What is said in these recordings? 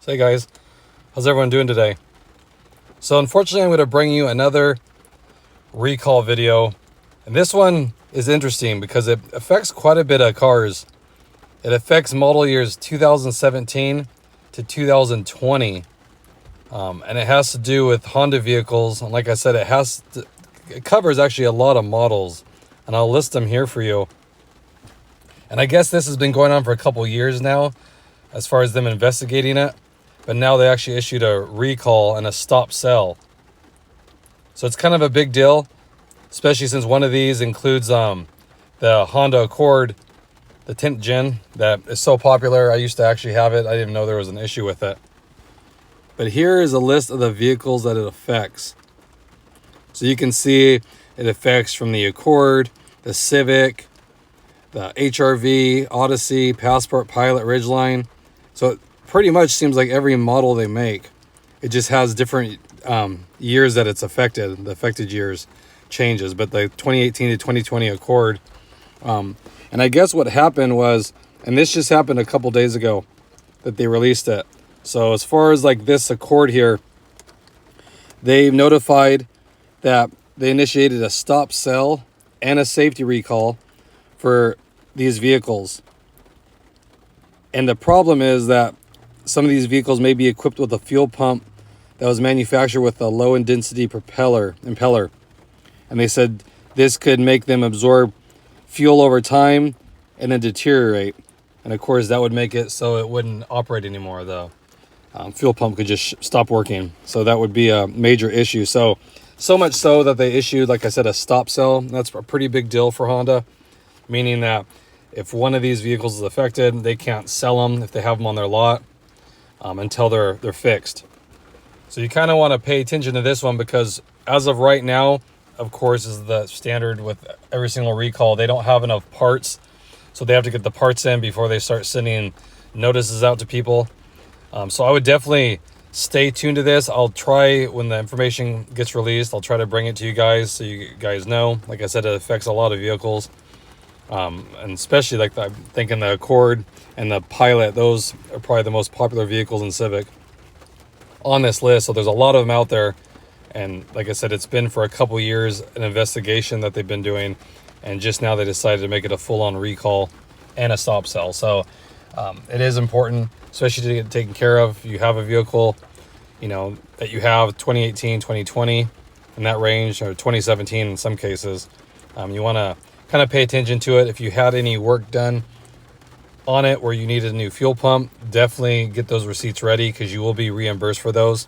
Hey guys, how's everyone doing today? So unfortunately, I'm going to bring you another recall video. And this one is interesting because it affects quite a bit of cars. It affects model years 2017 to 2020. And it has to do with Honda vehicles. And like I said, it covers actually a lot of models. And I'll list them here for you. And I guess this has been going on for a couple years now, as far as them investigating it. But now they actually issued a recall and a stop sell. So it's kind of a big deal, especially since one of these includes the Honda Accord, the 10th gen, that is so popular. I used to actually have it. I didn't even know there was an issue with it. But here is a list of the vehicles that it affects. So you can see it affects from the Accord, the Civic, the HRV, Odyssey, Passport, Pilot, Ridgeline. So it pretty much seems like every model they make, it just has different years that it's affected. The affected years changes, but the 2018 to 2020 Accord. And I guess what happened was, and this just happened a couple days ago that they released it. So as far as like this Accord here, they've notified that they initiated a stop sell and a safety recall for these vehicles. And the problem is that some of these vehicles may be equipped with a fuel pump that was manufactured with a low intensity impeller. And they said this could make them absorb fuel over time and then deteriorate. And of course that would make it so it wouldn't operate anymore. The fuel pump could just stop working. So that would be a major issue. So much so that they issued, like I said, a stop sell. That's a pretty big deal for Honda, meaning that if one of these vehicles is affected, they can't sell them if they have them on their lot until they're fixed. So you kind of want to pay attention to this one, because as of right now, of course, is the standard with every single recall, they don't have enough parts. So they have to get the parts in before they start sending notices out to people. So I would definitely stay tuned to this. I'll try, when the information gets released, I'll try to bring it to you guys so you guys know. Like I said, it affects a lot of vehicles. And especially like I'm thinking the Accord and the Pilot, those are probably the most popular vehicles in Civic on this list. So there's a lot of them out there. And like I said, it's been for a couple years an investigation that they've been doing. And just now they decided to make it a full-on recall and a stop sell. So it is important, especially to get taken care of. You have a vehicle, that you have 2018, 2020 in that range, or 2017 in some cases. You want to kind of pay attention to it. If you had any work done on it where you needed a new fuel pump, definitely get those receipts ready, because you will be reimbursed for those,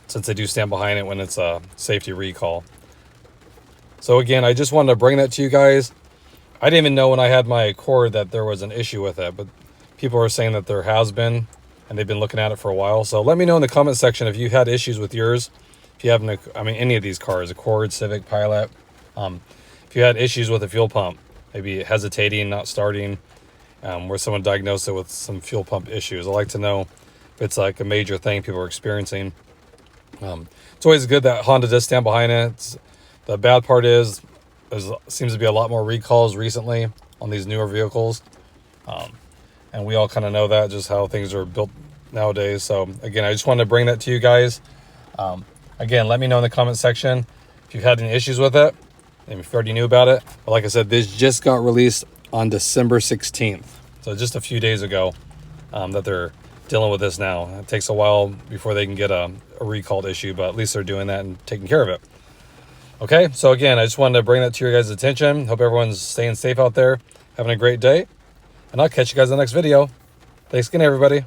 since they do stand behind it when it's a safety recall. So again, I just wanted to bring that to you guys. I didn't even know when I had my Accord that there was an issue with it, but people are saying that there has been, and they've been looking at it for a while. So let me know in the comment section if you had issues with yours. If you haven't, any of these cars, Accord, Civic, Pilot, if you had issues with a fuel pump, maybe hesitating, not starting, where someone diagnosed it with some fuel pump issues. I'd like to know if it's like a major thing people are experiencing. It's always good that Honda does stand behind it. The bad part is there seems to be a lot more recalls recently on these newer vehicles. And we all kind of know that, just how things are built nowadays. So again, I just wanted to bring that to you guys. Again, let me know in the comment section if you've had any issues with it, and if you already knew about it. But like I said, this just got released on December 16th. So just a few days ago that they're dealing with this now. It takes a while before they can get a recalled issue, but at least they're doing that and taking care of it. Okay, so again, I just wanted to bring that to your guys' attention. Hope everyone's staying safe out there, having a great day, and I'll catch you guys in the next video. Thanks again, everybody.